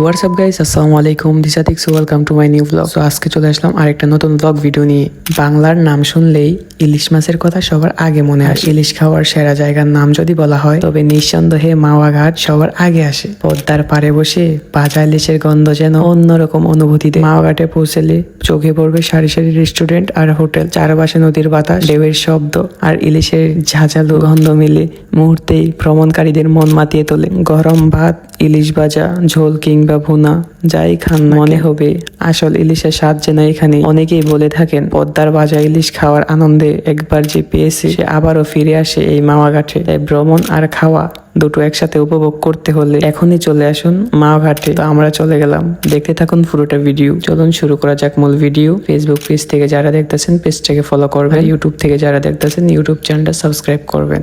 WhatsApp guys, আসসালামু আলাইকুম। This Atik, so welcome to my new blog. So আজকে চলে আসলাম আরেকটা নতুন ব্লগ ভিডিও নিয়ে। বাংলার নাম শুনলেই ইলিশ মাছের কথা সবার আগে মনে আসে। ইলিশ খাওয়ার সেরা জায়গার নাম যদি বলা হয় তবে নিঃসন্দেহে মাওয়া ঘাট সবার আগে আসে। পদ্মার পাড়ে বসে ভাজা ইলিশের গন্ধ যেন অন্যরকম অনুভূতি দেয়। মাওয়া ঘাটে পৌঁছলে চোখে পড়বে সারি সারি রেস্টুরেন্ট আর হোটেল, চারপাশে নদীর বাতাস, ঢেউয়ের শব্দ আর ইলিশের ঝাঁঝালো গন্ধ মিলে মুহূর্তেই ভ্রমণকারীদের মন মাতিয়ে তোলে। গরম ভাত, ইলিশ ভাজা, ঝোল কিংবা ভুনা যাই খান মনে হবে আসল ইলিশের স্বাদ যেন এখানে। অনেকেই বলে থাকেন পদ্মার ভাজা ইলিশ খাওয়ার আনন্দে একবার যে পেয়েছে সে আবারও ফিরে আসে এই মাওয়া ঘাটে। তাই ভ্রমণ আর খাওয়া দুটো একসাথে উপভোগ করতে হলে এখনই চলে আসুন মাওয়া ঘাটে। তো আমরা চলে গেলাম, দেখতে থাকুন পুরোটা ভিডিও। চলুন শুরু করা যাক মূল ভিডিও। ফেসবুক পেজ থেকে যারা দেখতেছেন পেজটাকে ফলো করবেন, ইউটিউব থেকে যারা দেখতেছেন ইউটিউব চ্যানেলটা সাবস্ক্রাইব করবেন।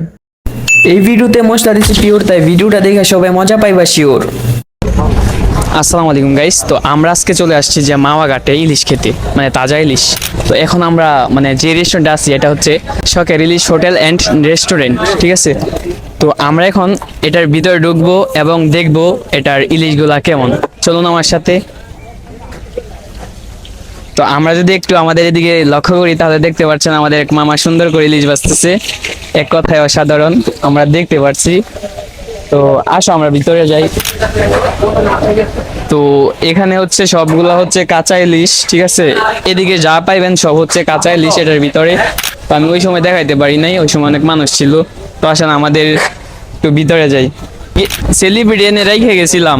এই ভিডিওতে মশলা দিচ্ছি পিওর, তাই ভিডিওটা দেখে সবাই মজা পাইবা শিওর। আসসালামু আলাইকুম গাইস, তো আমরা আজকে চলে আসছি যে মাওয়া ঘাটে ইলিশ খেতে, মানে তাজা ইলিশ। তো এখন আমরা মানে যে রেস্টুরেন্টে আছি এটা হচ্ছে শখের ইলিশ হোটেল অ্যান্ড রেস্টুরেন্ট, ঠিক আছে। তো আমরা এখন এটার ভিতরে ঢুকবো এবং দেখবো এটার ইলিশগুলা কেমন। চলুন আমার সাথে। তো আমরা যদি একটু আমাদের এদিকে লক্ষ্য করি তাহলে দেখতে পাচ্ছেন আমাদের এক মামা সুন্দর করে ইলিশ ভাজতেছে, এক কথায় অসাধারণ আমরা দেখতে পাচ্ছি। তো আসো আমরা ভিতরে যাই। তো এখানে হচ্ছে সবগুলা হচ্ছে কাঁচা ইলিশ, ঠিক আছে। এদিকে যা পাইবেন সব হচ্ছে কাঁচা ইলিশ এটার ভিতরে। তো আমি ওই সময় দেখাইতে পারি নাই, ওই সময় অনেক মানুষ ছিল। তো আসেন আমাদের একটু ভিতরে যাই। সেলিব্রিটি এনে রেখে গেছিলাম,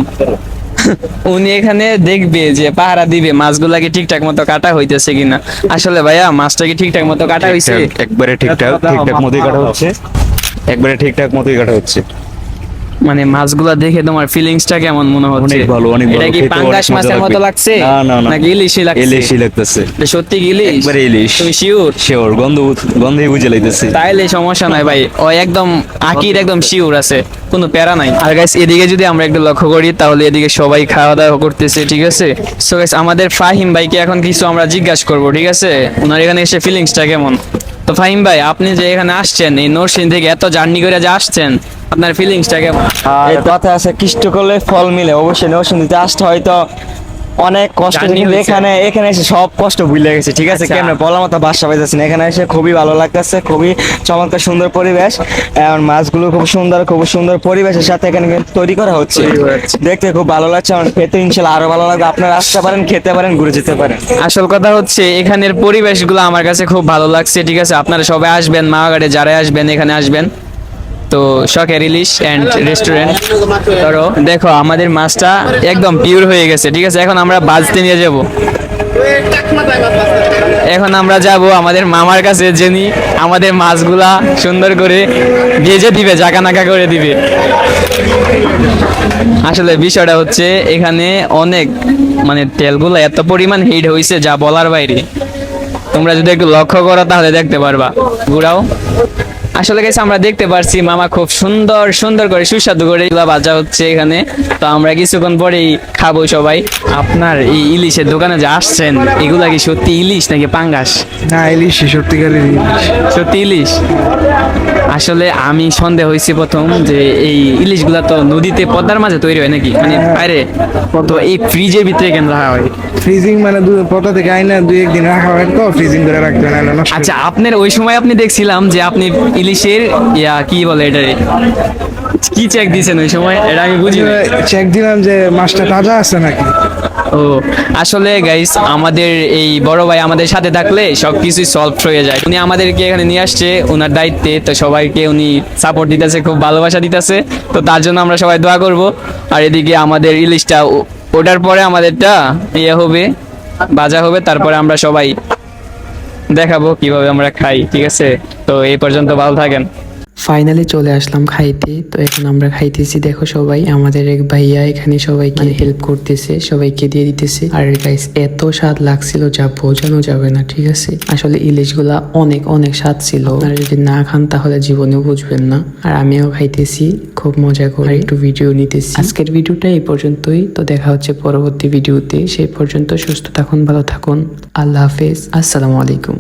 উনি এখানে দেখবে যে পাহারা দিবে মাছগুলাকে ঠিকঠাক মতো কাটা হইতেছে কিনা। আসলে ভাইয়া মাছটা কি ঠিকঠাক মতো কাটা হইছে? একবারে ঠিকঠাক মতোই কাটা হচ্ছে, একবারে ঠিকঠাক মতোই কাটা হচ্ছে। মানে মাছগুলা দেখে তোমার ফিলিংসটা কেমন মনে হচ্ছে? অনেক ভালো, অনেক ভালো। এটা কি পাঙ্গাস মাছের মতো লাগছে নাকি ইলিশই লাগছে? ইলিশই লাগতেছে। এটা সত্যি কি ইলিশ? একবারে ইলিশ। তুমি শিওর? শিওর, গন্ধই বুঝে লাইতেছে। তাইলে সমস্যা নাই ভাই, ও একদম আকির একদম শিওর আছে, কোনো প্যারা নাই। আর গাইস এদিকে যদি আমরা একটু লক্ষ্য করি তাহলে এদিকে সবাই খাওয়া দাওয়া করতেছে, ঠিক আছে। সো গাইস আমাদের ফাহিম ভাইকে এখন কিছু আমরা জিজ্ঞাসা করব, ঠিক আছে, ওনার এখানে এসে ফিলিংসটা কেমন। তো ফাহিম ভাই, আপনি যে এখানে আসছেন এই নরসিংদী থেকে এত জার্নি করে যে আসছেন, আপনার ফিলিংসটা কেমন? এই কথা আছে কৃষ্ট করলে ফল মিলে। অবশ্যই নরসিংদীতে আসতে হয়তো অনেক কষ্ট, কিন্তু এখানে এসে সব কষ্ট ভুলে গেছে, ঠিক আছে। কেন বলার মতো বাসা পাইতেছে না। এখানে এসে খুবই ভালো লাগতেছে, খুবই চমৎকার সুন্দর পরিবেশ। আর মাছগুলো খুব সুন্দর পরিবেশের সাথে এখানে তৈরি করা হচ্ছে, দেখতে খুব ভালো লাগছে। আমার খেতে ইনশাল্লাহ আরো ভালো লাগবে। আপনারা আসতে পারেন, খেতে পারেন, ঘুরে যেতে পারেন। আসল কথা হচ্ছে এখানের পরিবেশগুলো আমার কাছে খুব ভালো লাগছে, ঠিক আছে। আপনারা সবাই আসবেন মাওয়া ঘাটে, যারাই আসবেন এখানে আসবেন। তো শখের ইলিশ অ্যান্ড রেস্টুরেন্ট। ধরো দেখো আমাদের মাছটা একদম পিওর হয়ে গেছে, ঠিক আছে। এখন আমরা বাজতে নিয়ে যাব। এখন আমরা যাব আমাদের মামার কাছে, যিনি আমাদের মাছগুলা সুন্দর করে ভেজে দিবে, জাকানাকা করে দিবে। আসলে বিষয়টা হচ্ছে এখানে অনেক মানে তেলগুলো এত পরিমাণ হিট হয়েছে যা বলার বাইরে। তোমরা যদি একটু লক্ষ্য করো তাহলে দেখতে পারবা। ঘুরাও। আসলে গেছে আমরা দেখতে পারছি মামা খুব সুন্দর করে সুস্বাদু করে এগুলা ভাজা হচ্ছে এখানে। তো আমরা কিছুক্ষণ পরেই খাবো সবাই। আপনার এই ইলিশের দোকানে যে আসছেন, এগুলা কি সত্যি ইলিশ নাকি পাঙ্গাস? না, ইলিশ, সত্যিকারের ইলিশ। সত্যি ইলিশ? আসলে আমি সন্দেহ হয়েছি প্রথম যে এই ইলিশগুলা তো নদীতে পদ্মার মাঝে তৈরি হয় নাকি, মানে বাইরে। তো এই ফ্রিজের ভিতরে কেন রাখা হয়? ফ্রিজিং মানে পদ্মা থেকে আইনা 2-1 দিন রাখা হয়, তো ফ্রিজিং করে রাখতে হয় না। আচ্ছা, আপনার ওই সময় আপনি দেখছিলাম যে আপনি ইলিশের কি বলে এটারে কি চেক দিয়েছেন ওই সময়, এটা আমি বুঝি না। চেক দিলাম যে মাছটা তাজা আছে নাকি। ও আসলে গাইস আমাদের এই বড় ভাই আমাদের সাথে থাকলে সবকিছু সলভ হয়ে যায়। উনি আমাদেরকে এখানে নিয়ে আসছে ওনার দায়িত্বে, তো সবাইকে উনি সাপোর্ট দিতেছে, খুব ভালোবাসা দিতেছে। তো তার জন্য আমরা সবাই দোয়া করব। আর এদিকে আমাদের ইলিশটা ওটার পরে আমাদেরটা হবে, ভাজা হবে, তারপরে আমরা সবাই দেখাবো কিভাবে আমরা খাই, ঠিক আছে। তো এই পর্যন্ত ভালো থাকেন। ফাইনালি চলে আসলাম খাইতে। তো এখন আমরা খাইতেছি, দেখো সবাই আমাদের এক ভাইয়া এখানে সবাইকে হেল্প করতেছে, সবাইকে দিয়ে দিতেছে। আর গাইস এত স্বাদ লাগছিল যা বোঝানো যাবে না, ঠিক আছে। আসলে ইলিশগুলা অনেক স্বাদ ছিল, আপনারা যদি না খান তাহলে জীবনেও বুঝবেন না। আর আমিও খাইতেছি খুব মজা করে, একটু ভিডিও নিতেছি। আজকের ভিডিওটা এই পর্যন্তই। তো দেখা হচ্ছে পরবর্তী ভিডিওতে। সেই পর্যন্ত সুস্থ থাকুন, ভালো থাকুন, আল্লাহ হাফেজ, আসসালামু আলাইকুম।